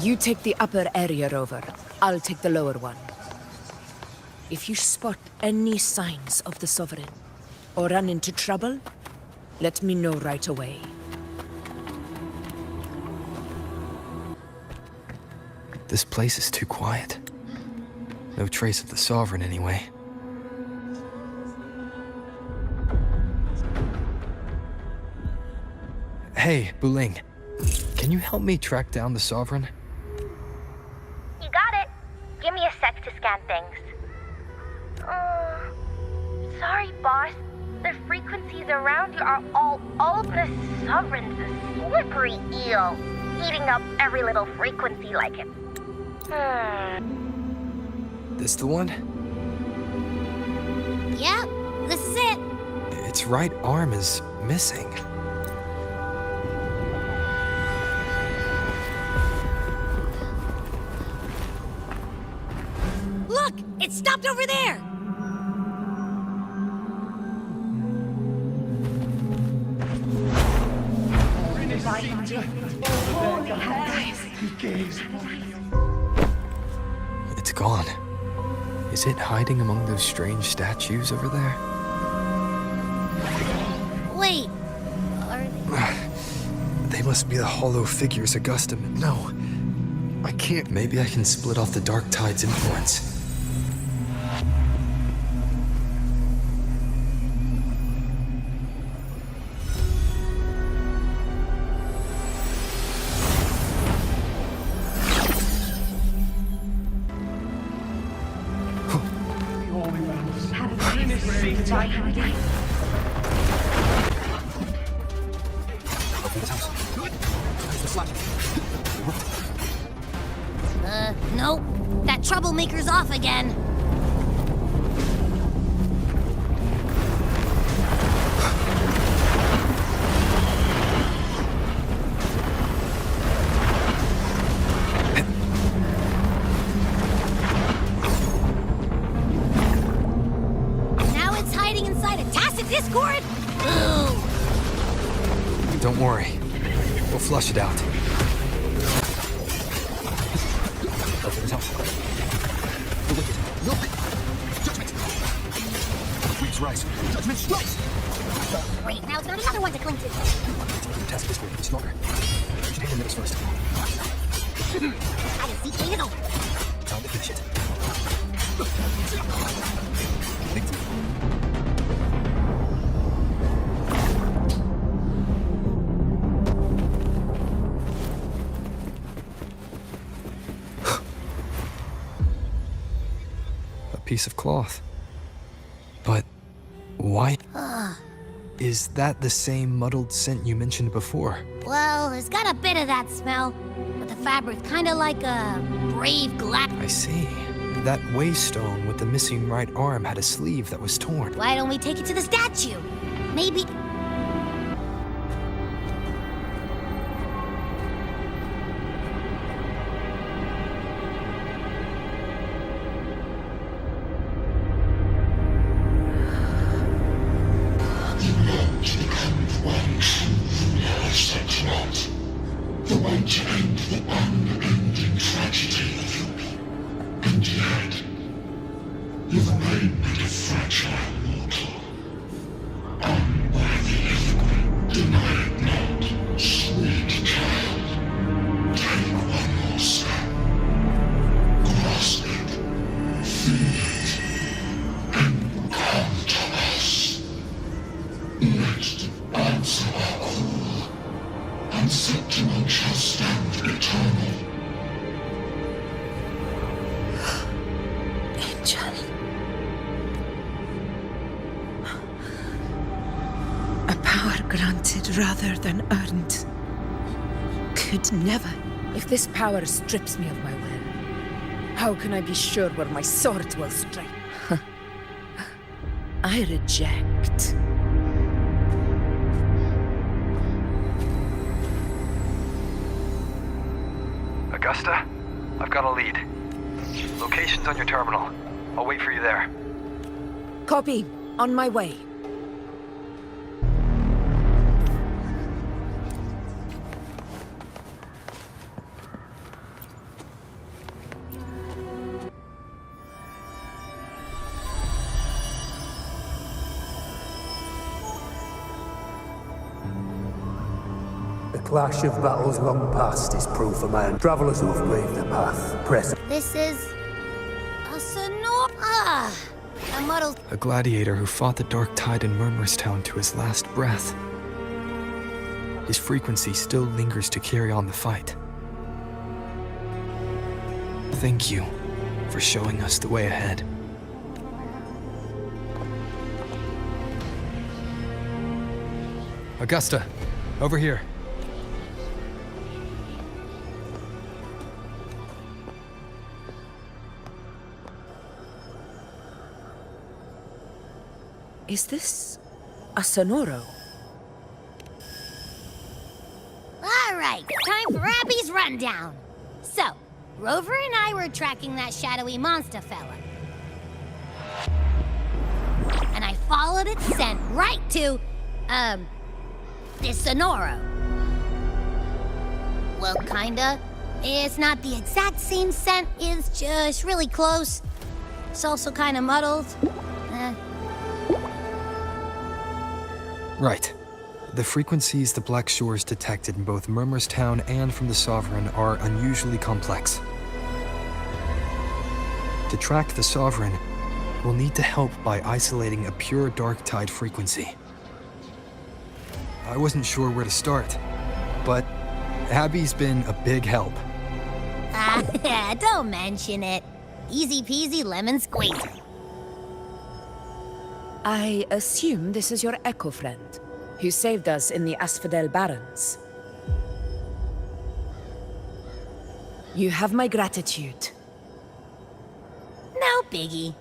You take the upper area over. I'll take the lower one. If you spot any signs of the Sovereign, or run into trouble, let me know right away. This place is too quiet. No trace of the Sovereign, anyway. Hey, Buling. Can you help me track down the Sovereign? You got it. Give me a sec to scan things. Sorry, boss. The frequencies around you are all over. The Sovereign's a slippery eel, eating up every little frequency like him. This the one? Yep, this is it. Its right arm is missing. Look, it stopped over there. It's gone. Is it hiding among those strange statues over there? Wait, are They must be the hollow figures Augusta... No, I can't. Maybe I can split off the Dark Tide's influence. Nope. That troublemaker's off again. Now it's hiding inside a tacit discord? Ooh. Don't worry. We'll flush it out. The wicked. Look! Judgment! Please rise. Judgment strikes! Great, now there's another one to cling to. Your task is going to be stronger. You should hit the middles first. I can see things over. Time to finish it. Piece of cloth. But why? Is that the same muddled scent you mentioned before? Well, it's got a bit of that smell, but the fabric's kind of like a brave glass. I see. That waystone with the missing right arm had a sleeve that was torn. Why don't we take it to the statue? Maybe... rather than earned. Could never. If this power strips me of my will, how can I be sure where my sword will strike? I reject. Augusta, I've got a lead. Location's on your terminal. I'll wait for you there. Copy. On my way. clash of battles long past is proof of man. Travelers who have braved the path, press. This is a sonora. A muddled. A gladiator who fought the dark tide in Murmurstown to his last breath. His frequency still lingers to carry on the fight. Thank you for showing us the way ahead. Augusta, over here. Is this a sonoro? All right, time for Abby's rundown. So, Rover and I were tracking that shadowy monster fella. And I followed its scent right to, this sonoro. Well, kinda. It's not the exact same scent, it's just really close. It's also kinda muddled. Right. The frequencies the Black Shores detected in both Murmurstown and from the Sovereign are unusually complex. To track the Sovereign, we'll need to help by isolating a pure dark tide frequency. I wasn't sure where to start, but Abby's been a big help. Don't mention it. Easy peasy lemon squeezy. I assume this is your echo friend, who saved us in the Asphodel Barrens. You have my gratitude. No biggie.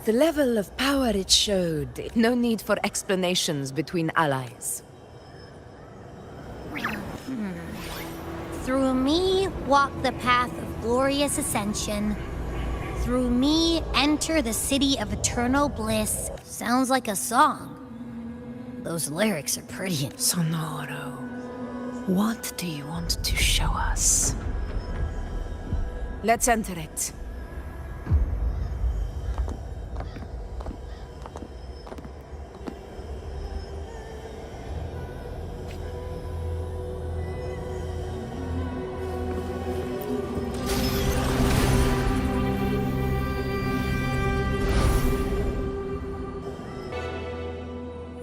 The level of power it showed, no need for explanations between allies. Through me walk the path of glorious ascension. Through me enter the city of eternal bliss. Sounds like a song. Those lyrics are pretty. Sonoro, what do you want to show us? Let's enter it.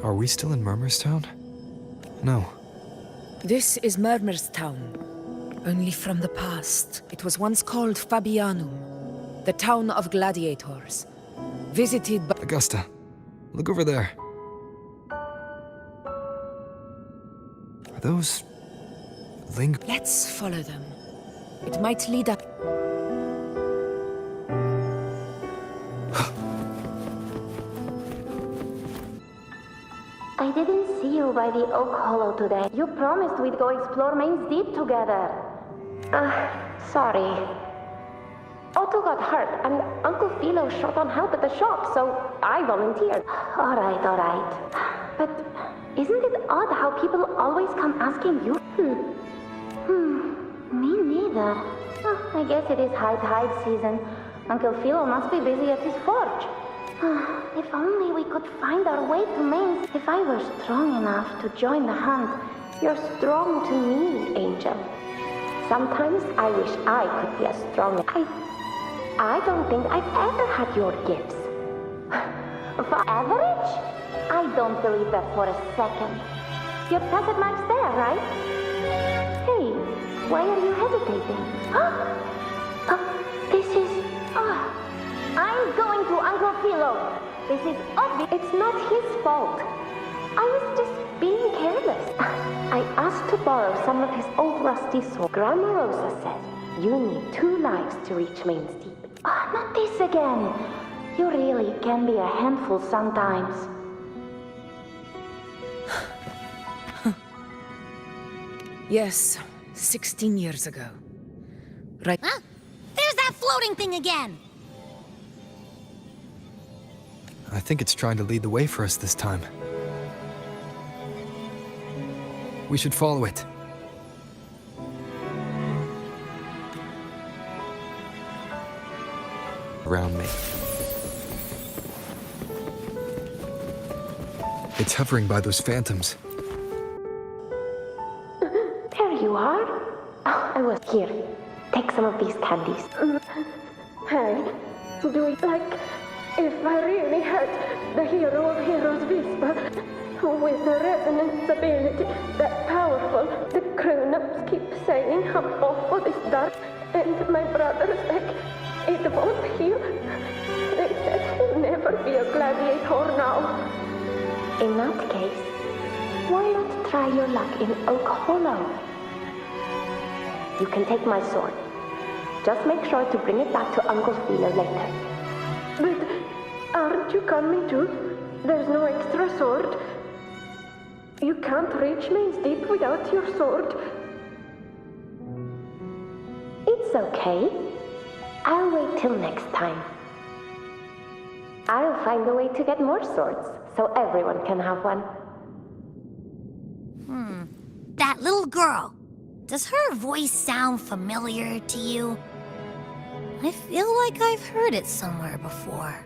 Are we still in Murmurstown? No. This is Murmurstown, only from the past. It was once called Fabianum, the town of gladiators, visited by... Augusta, look over there. Are those... Let's follow them. It might lead up... I didn't see you by the Oak Hollow today. You promised we'd go explore Main's Deep together. Sorry. Otto got hurt, and Uncle Philo short on help at the shop, so I volunteered. All right. But isn't it odd how people always come asking you? Me neither. Oh, I guess it is high tide season. Uncle Philo must be busy at his forge. If only we could find our way to Mainz. If I were strong enough to join the hunt. You're strong to me, Angel. Sometimes I wish I could be as strong. I don't think I've ever had your gifts. For average? I don't believe that for a second. Your passage mark's there, right? Hey, why are you hesitating? This is... I'm going to Uncle Philo. This is obvious. It's not his fault. I was just being careless. I asked to borrow some of his old rusty sword. Grandma Rosa said you need 2 lives to reach Main's Deep. Not this again. You really can be a handful sometimes. Yes, 16 years ago. Right. Huh? There's that floating thing again! I think it's trying to lead the way for us this time. We should follow it. around me. It's hovering by those phantoms. There you are. Oh, I was here. Take some of these candies. Hey, do it like if I really had the hero of heroes whisper with the resonance ability that powerful. The grown-ups keep saying how awful this dark, and my brother's like, it won't heal. They said he'll never be a gladiator now. In that case, why not try your luck in Oak Hollow? You can take my sword. Just make sure to bring it back to Uncle Philo later. But aren't you coming too? There's no extra sword. You can't reach Main's Deep without your sword. It's okay. I'll wait till next time. I'll find a way to get more swords, so everyone can have one. That little girl. Does her voice sound familiar to you? I feel like I've heard it somewhere before.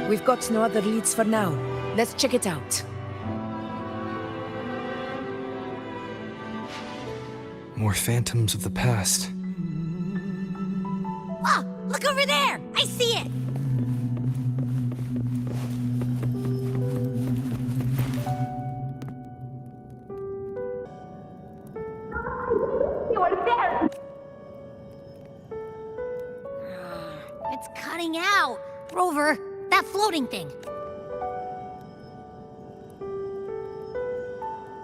We've got no other leads for now. Let's check it out. More phantoms of the past. Oh, look over there! I see it! You are there! It's cutting out. Rover, that floating thing.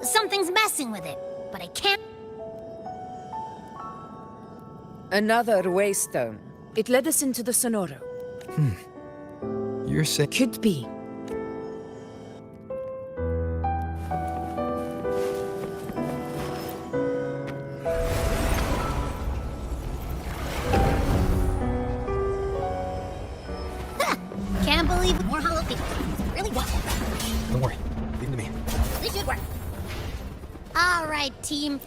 Something's messing with it, but I can't. Another waystone. It led us into the Sonoro. You're saying... Could be. Can't believe more hollow people. Really well. Don't worry. Leave them to me. This should work. All right, team.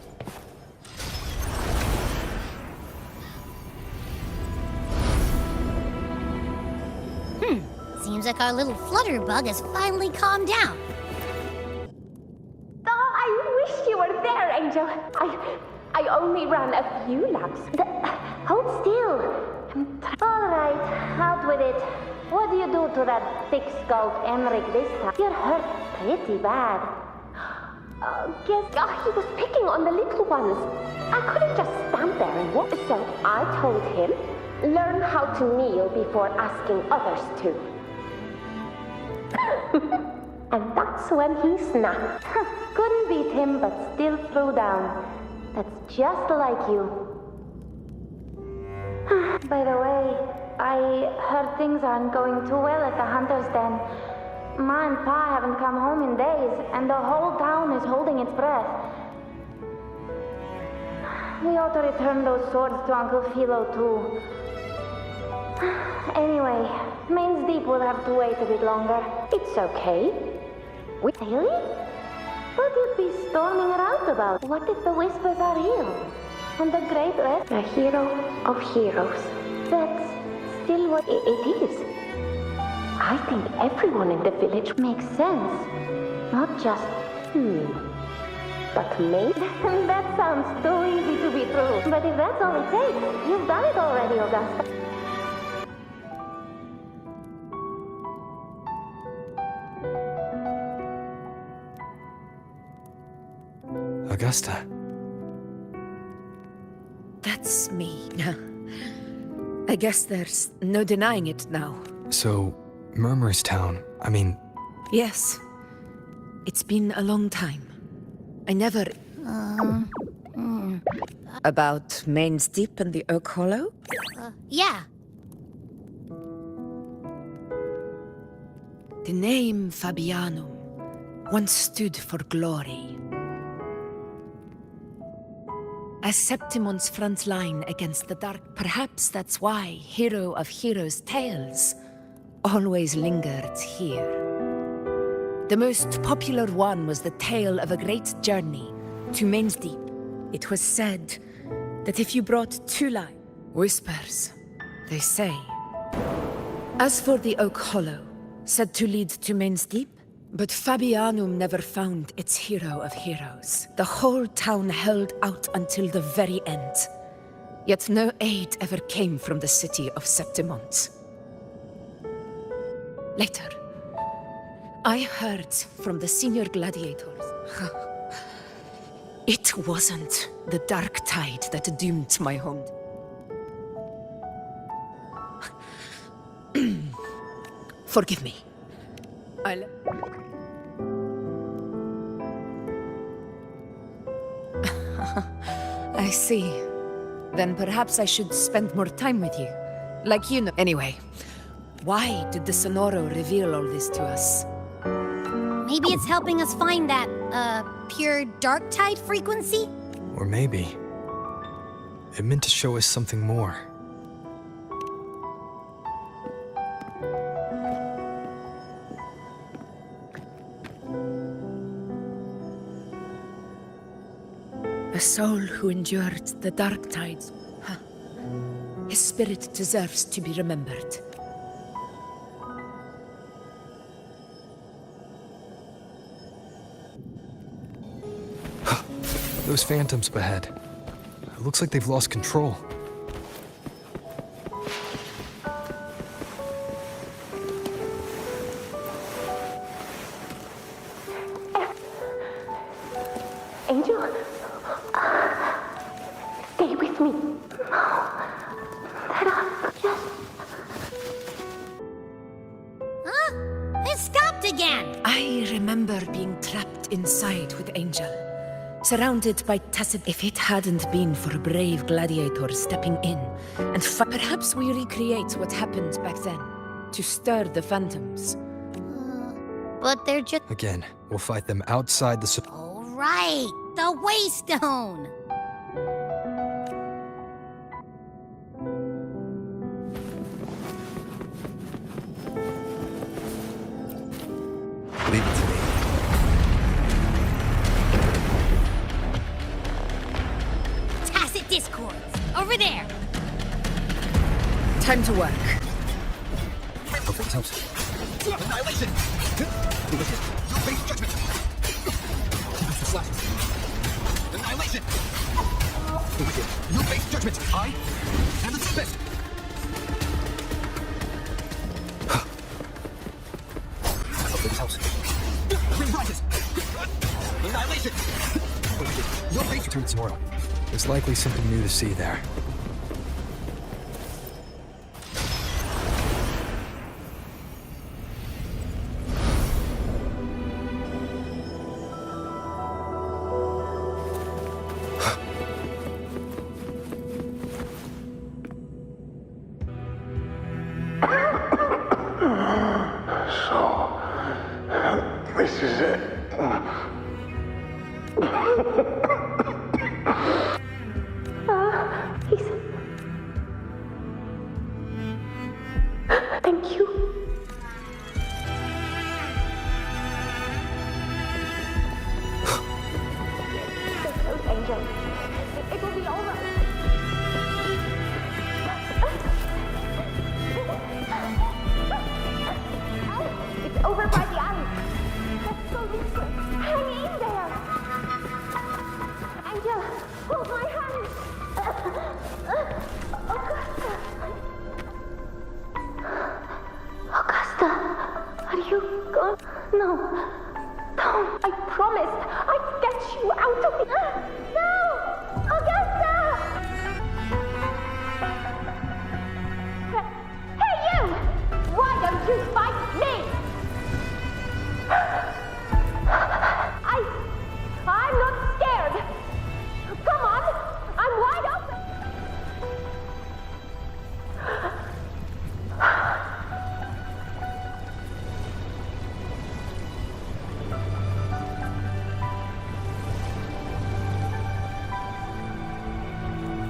Seems like our little flutterbug has finally calmed down. Oh, I wish you were there, Angel. I only ran a few laps. Hold still. All right, out with it. What do you do to that thick-skulled Emmerich this time? You're hurt pretty bad. Guess he was picking on the little ones. I couldn't just stand there and watch. So I told him, learn how to kneel before asking others to. And that's when he snapped. Couldn't beat him, but still threw down. That's just like you. By the way, I heard things aren't going too well at the Hunter's Den. Ma and Pa haven't come home in days, and the whole town is holding its breath. We ought to return those swords to Uncle Philo, too. Anyway, Main's Deep will have to wait a bit longer. It's okay. Really? What you'd be storming around about? What if the whispers are real? And the great rest, the hero of heroes. That's still what it is. I think everyone in the village makes sense. Not just, but me? That sounds too easy to be true. But if that's all it takes, you've done it already, Augusta. Augusta. That's me. I guess there's no denying it now. So, Murmur's Town, I mean... Yes. It's been a long time. I never... About Main's Deep and the Oak Hollow? Yeah. The name Fabianum once stood for glory. As Septimon's front line against the dark, perhaps that's why Hero of Heroes' tales always lingered here. The most popular one was the tale of a great journey to Main's Deep. It was said that if you brought 2 lives, whispers, they say. As for the Oak Hollow, said to lead to Main's Deep, but Fabianum never found its hero of heroes. The whole town held out until the very end. Yet no aid ever came from the city of Septimont. Later, I heard from the senior gladiators. It wasn't the dark tide that doomed my home. Forgive me. I see. Then perhaps I should spend more time with you. Like you know. Anyway, why did the Sonoro reveal all this to us? Maybe it's helping us find that, pure dark tide frequency? Or maybe it meant to show us something more. A soul who endured the dark tides. His spirit deserves to be remembered. Those phantoms ahead. It looks like they've lost control. Angel? Stay with me. Let us just... Huh? It stopped again! I remember being trapped inside with Angel, surrounded by tacit. If it hadn't been for a brave gladiator stepping in and perhaps we recreate what happened back then to stir the phantoms. But they're just... Again, we'll fight them outside the... Oh, right! The Waystone! Leave it to me. Tacit discords! Over there! Time to work. Annihilation! Your base judgment! Annihilation! Your base judgment! I am the tempest! This house. Wind rises! Annihilation! Your base Return tomorrow. There's likely something new to see there. This is it. Thank you. Angel. It will be over. It's over by the alley. Let's go this way. Hang in there. Angel, hold my hand. Augusta, are you gone? No. Don't. I promised I'd get you out of here. No! Augusta! Hey, you! Why don't you fight me? I'm not scared. Come on, I'm wide open.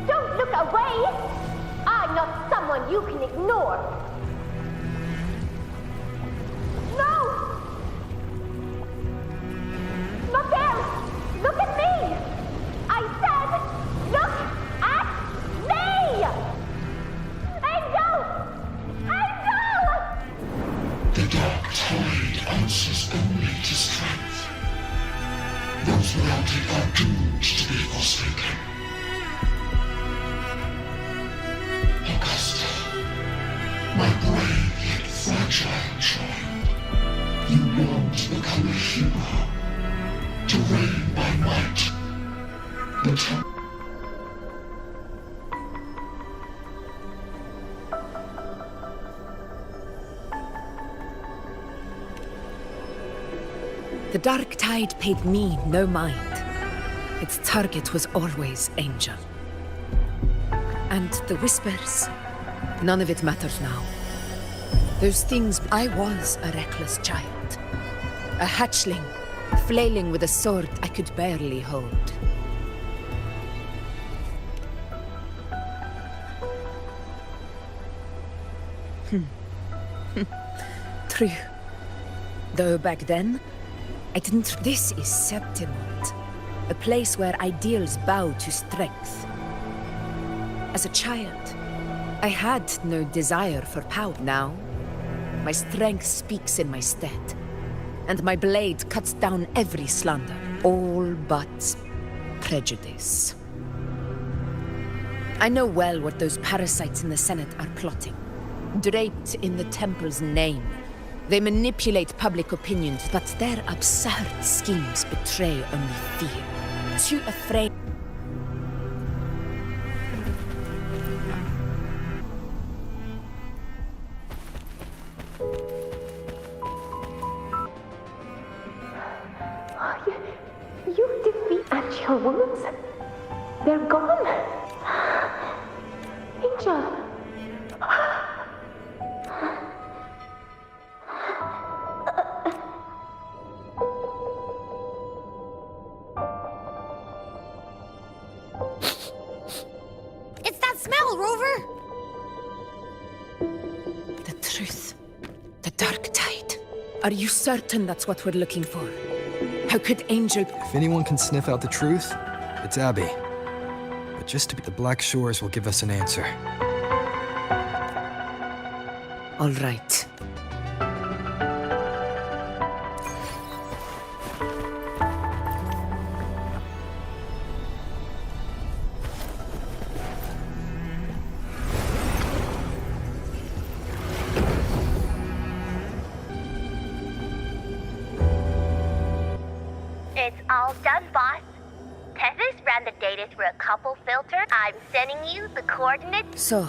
Don't look away. I'm not someone you can ignore. No! answers only to strength. Those without it are doomed to be forsaken. Augusta, my brave yet fragile child, you long to become a hero, to reign by might, but the dark tide paid me no mind. Its target was always Angel. And the whispers, none of it matters now. Those things, I was a reckless child. A hatchling, flailing with a sword I could barely hold. True. Though back then, I didn't... This is Septimont, a place where ideals bow to strength. As a child, I had no desire for power. Now, my strength speaks in my stead, and my blade cuts down every slander, all but prejudice. I know well what those parasites in the Senate are plotting. Draped in the Temple's name, they manipulate public opinion, but their absurd schemes betray only fear. Too afraid. You defeat Angel wounds? They're gone? Angel! It's that smell, Rover! The truth. The dark tide. Are you certain that's what we're looking for? How could Angel... If anyone can sniff out the truth, it's Abby. But just to be... The Black Shores will give us an answer. All right. It's all done, boss. Tethys ran the data through a couple filters. I'm sending you the coordinates. So,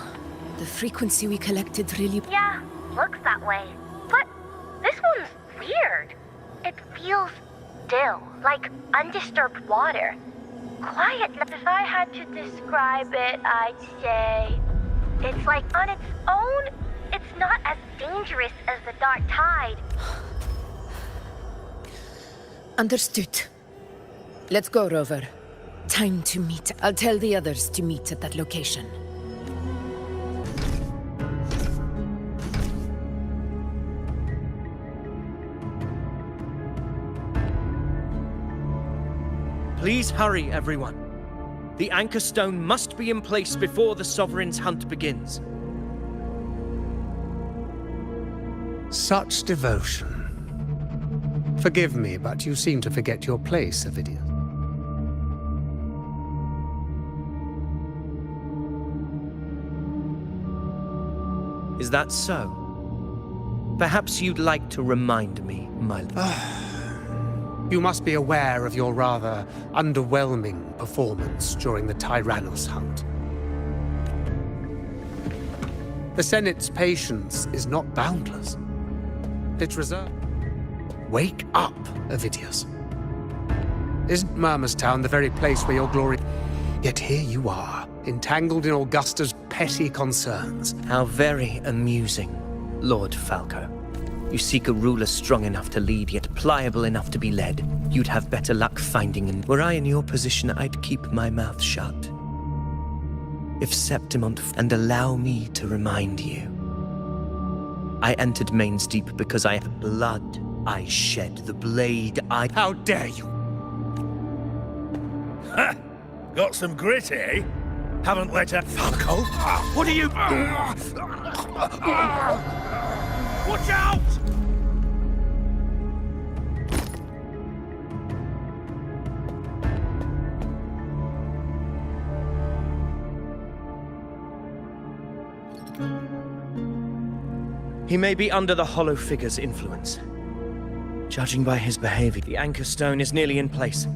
the frequency we collected really... Yeah, looks that way. But this one's weird. It feels still, like undisturbed water. Quiet. If I had to describe it, I'd say it's like on its own, it's not as dangerous as the dark tide. Understood. Let's go, Rover. Time to meet. I'll tell the others to meet at that location. Please hurry, everyone. The anchor stone must be in place before the Sovereign's hunt begins. Such devotion. Forgive me, but you seem to forget your place, Avidius. Is that so? Perhaps you'd like to remind me, my lord. You must be aware of your rather underwhelming performance during the Tyrannus hunt. The Senate's patience is not boundless. It's reserved. Wake up, Avidius. Isn't Murmurstown the very place where your glory... Yet here you are, entangled in Augusta's petty concerns. How very amusing, Lord Falco. You seek a ruler strong enough to lead, yet pliable enough to be led. You'd have better luck finding and were I in your position, I'd keep my mouth shut. If Septimont... And allow me to remind you. I entered Main's Deep because I have blood. I shed the blade. How dare you? Ha! Got some grit, eh? Haven't let her... Falco? What are you... Watch out! He may be under the Hollow Figure's influence. Judging by his behavior, the Anchor Stone is nearly in place.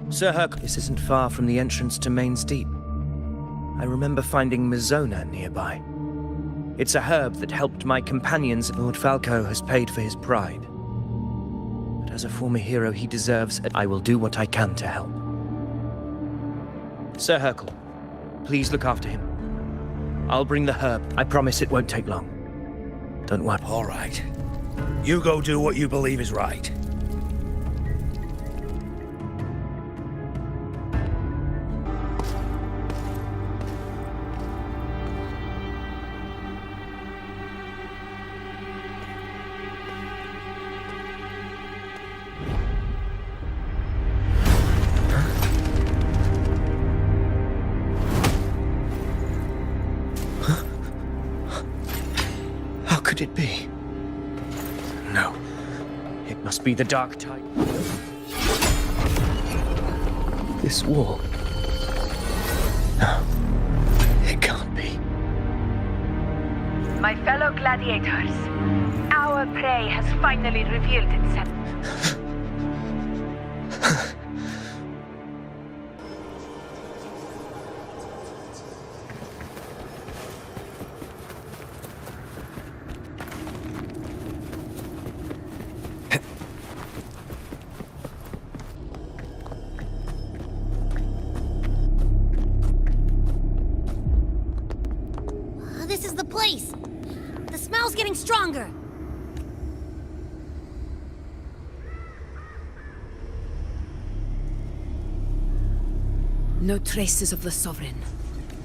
Sir Herc, this isn't far from the entrance to Main's Deep. I remember finding Mizona nearby. It's a herb that helped my companions. Lord Falco has paid for his pride. But as a former hero he deserves, I will do what I can to help. Sir Hercule, please look after him. I'll bring the herb. I promise it won't take long. Don't worry. All right. You go do what you believe is right. How could it be? No. It must be the Dark Tide. This wall. No. It can't be. My fellow gladiators, our prey has finally revealed itself. This is the place! The smell's getting stronger! No traces of the Sovereign.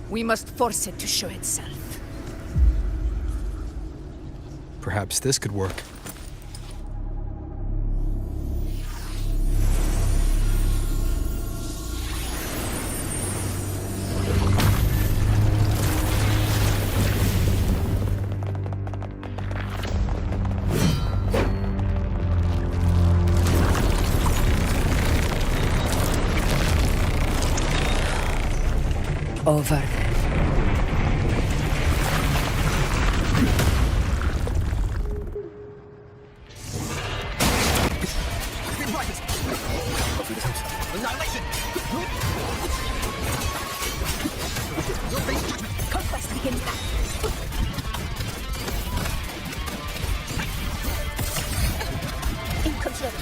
We must force it to show itself. Perhaps this could work. Over there. Conquest begins now. In control.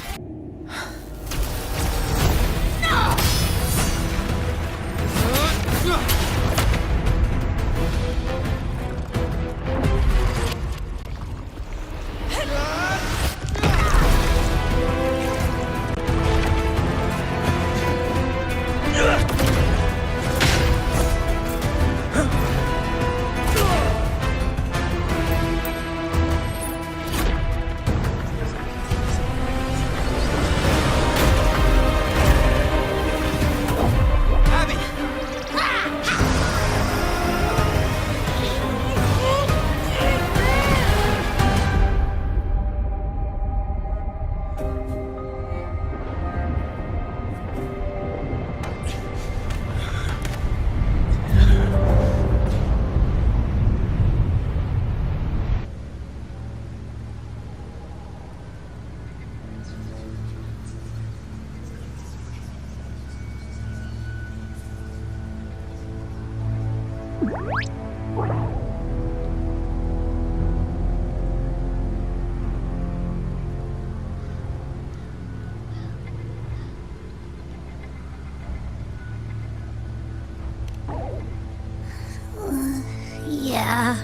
Yeah.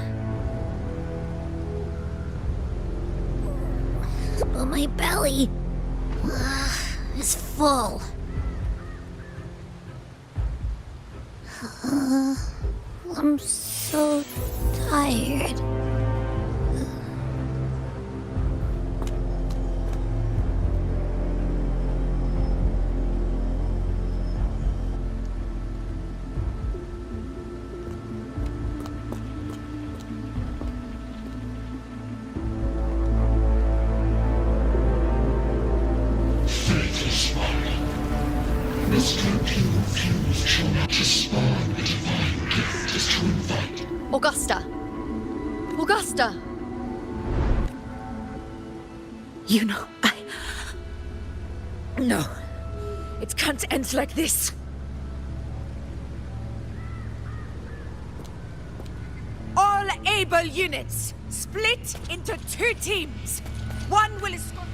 But my belly is full. I'm so tired. Augusta! Augusta! You know, No. It can't end like this. All able units, split into 2 teams. One will escort...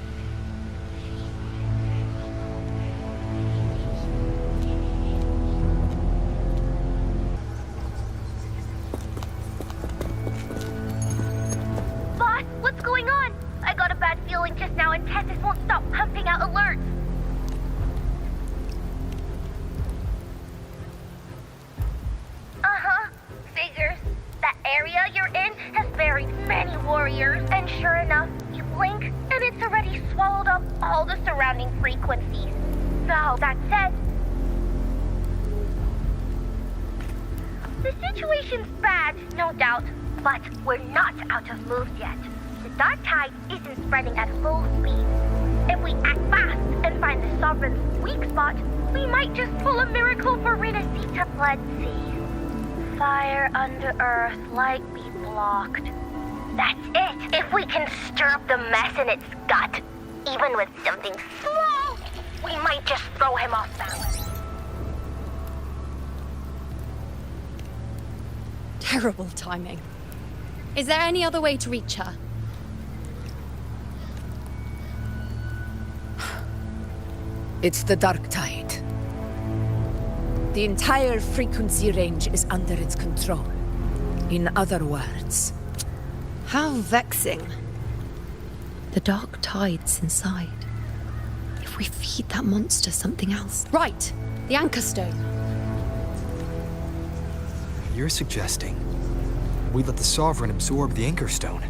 Boss, what's going on? I got a bad feeling just now and Tessus won't stop pumping out alerts. Figures. That area you're in has buried many warriors, and sure enough, you blink, and it's already swallowed up all the surrounding frequencies. Now, that said, the situation's bad, no doubt, but we're not out of moves yet. The dark tide isn't spreading at full speed. If we act fast and find the Sovereign's weak spot, we might just pull a miracle for Renacita. Let's see. Fire under earth, light be blocked. That's it! If we can stir up the mess in its gut, even with something small, we might just throw him off balance. Terrible timing. Is there any other way to reach her? It's the dark tide. The entire frequency range is under its control. In other words... How vexing. The dark tide's inside. If we feed that monster something else... Right! The anchor stone. You're suggesting we let the Sovereign absorb the anchor stone.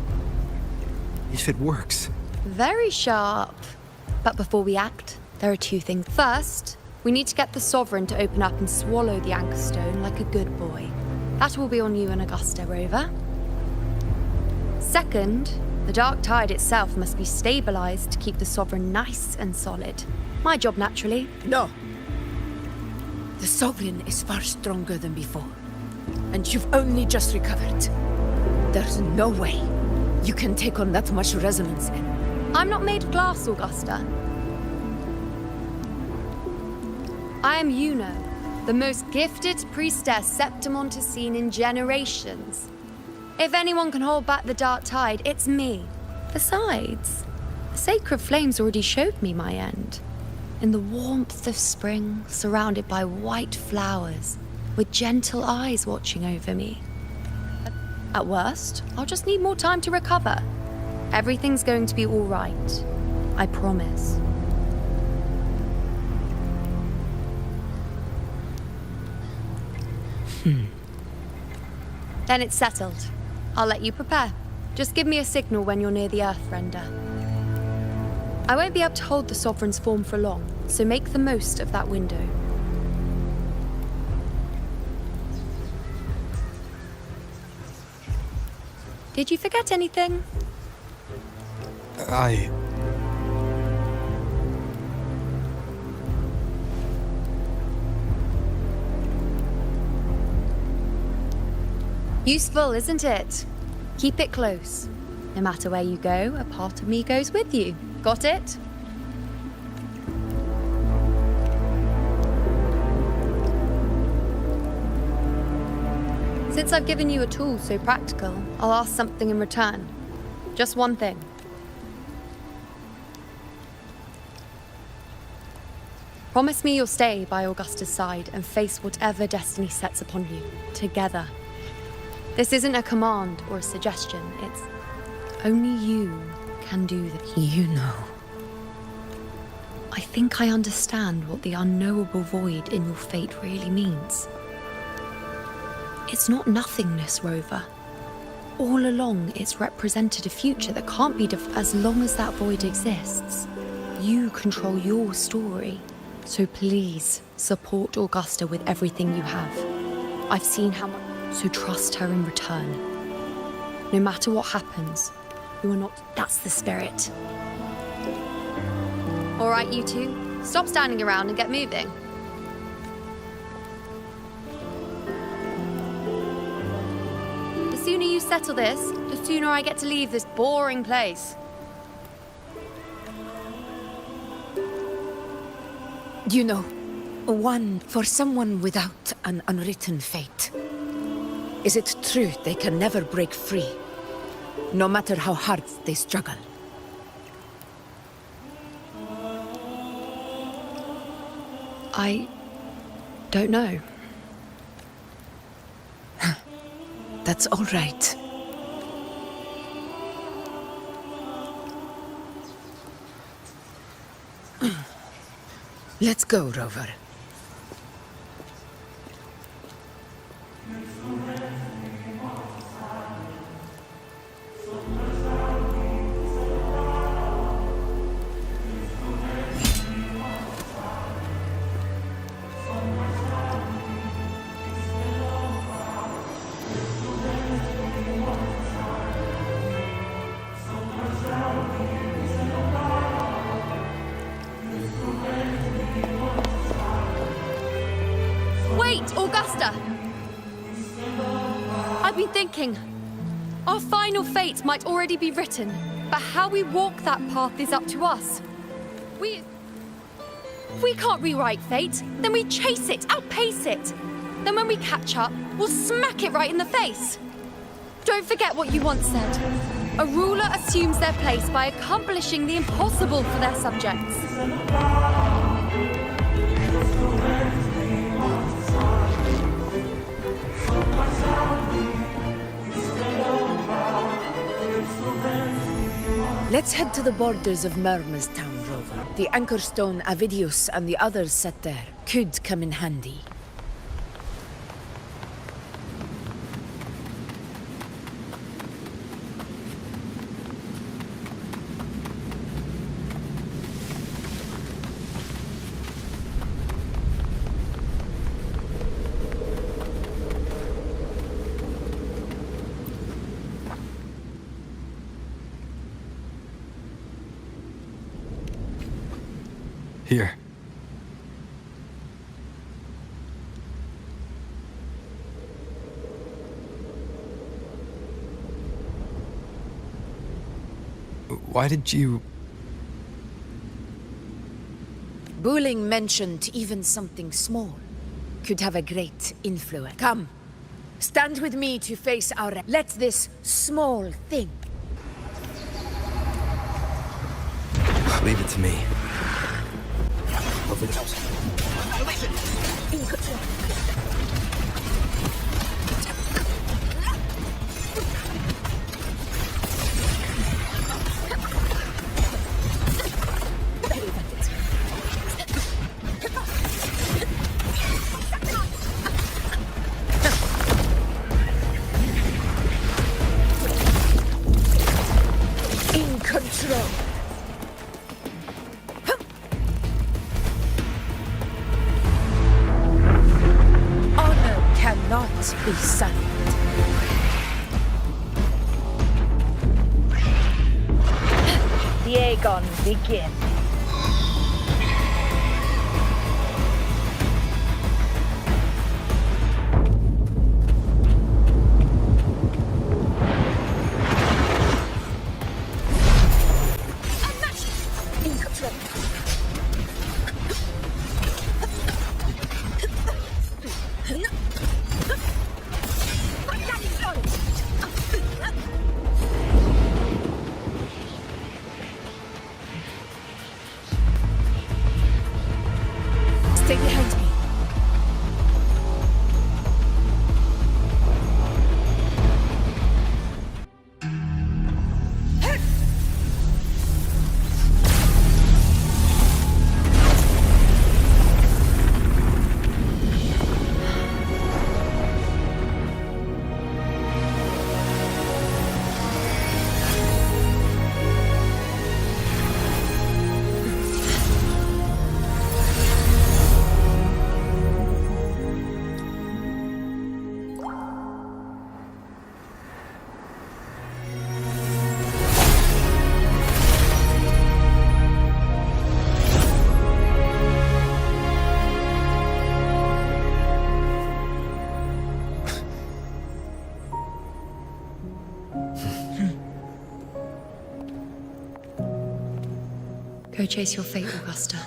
If it works. Very sharp. But before we act, there are 2 things. First, we need to get the Sovereign to open up and swallow the anchor stone like a good boy. That will be on you and Augusta, Rover. Second, the dark tide itself must be stabilized to keep the Sovereign nice and solid. My job, naturally. No. The Sovereign is far stronger than before. And you've only just recovered. There's no way you can take on that much resonance. I'm not made of glass, Augusta. I am Yuno, the most gifted priestess Septimon has seen in generations. If anyone can hold back the dark tide, it's me. Besides, the sacred flames already showed me my end. In the warmth of spring, surrounded by white flowers, with gentle eyes watching over me. At worst, I'll just need more time to recover. Everything's going to be all right. I promise. Then it's settled. I'll let you prepare. Just give me a signal when you're near the Earth Render. I won't be able to hold the Sovereign's form for long, so make the most of that window. Did you forget anything? Useful, isn't it? Keep it close. No matter where you go, a part of me goes with you. Got it? Since I've given you a tool so practical, I'll ask something in return. Just one thing. Promise me you'll stay by Augusta's side and face whatever destiny sets upon you, together. This isn't a command or a suggestion, it's only you can do this. You know. I think I understand what the unknowable void in your fate really means. It's not nothingness, Rover. All along, it's represented a future that can't be as long as that void exists. You control your story. So please, support Augusta with everything you have. I've seen how much, so trust her in return. No matter what happens, you are not... That's the spirit. All right, you two, stop standing around and get moving. The sooner you settle this, the sooner I get to leave this boring place. You know, one for someone without an unwritten fate. Is it true they can never break free, no matter how hard they struggle? I don't know. That's all right. Let's go, Rover. I've been thinking, our final fate might already be written, but how we walk that path is up to us. If we can't rewrite fate, then we chase it, outpace it. Then when we catch up, we'll smack it right in the face. Don't forget what you once said. A ruler assumes their place by accomplishing the impossible for their subjects. Let's head to the borders of Town, Rover. The anchor stone Vídeos and the others set there could come in handy. Here. Why did you... Bulling mentioned even something small could have a great influence. Come, stand with me to face our... Let this small thing... Leave it to me. Over the house. Annihilation! In control. In control. Not be silent. The Aegon begins. In control. Stay behind me. Go chase your fate, Augusta.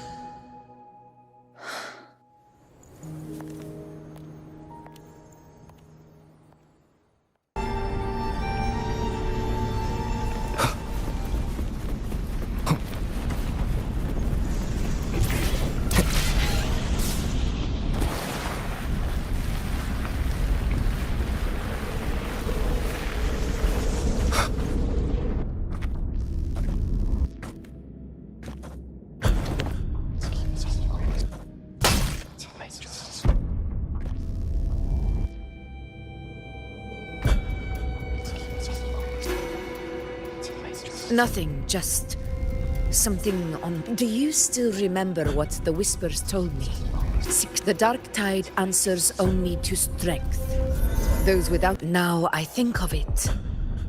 Nothing, just something on... Do you still remember what the Whispers told me? The dark tide answers only to strength. Those without... Now I think of it,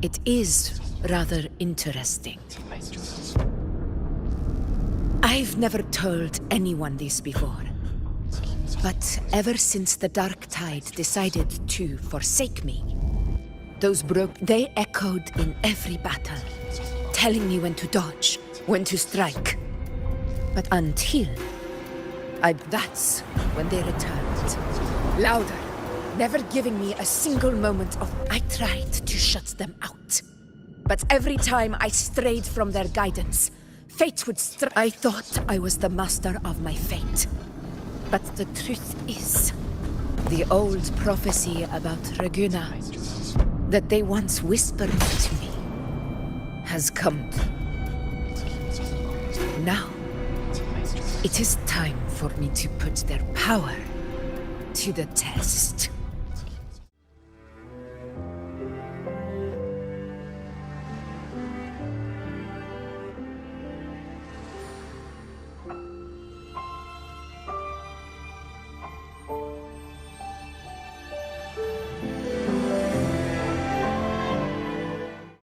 it is rather interesting. I've never told anyone this before, but ever since the dark tide decided to forsake me, those they echoed in every battle, telling me when to dodge, when to strike. But until... that's when they returned. Louder, never giving me a single moment of... I tried to shut them out. But every time I strayed from their guidance, fate would I thought I was the master of my fate. But the truth is, the old prophecy about Reguna, that they once whispered to me, has come. Now, it is time for me to put their power to the test.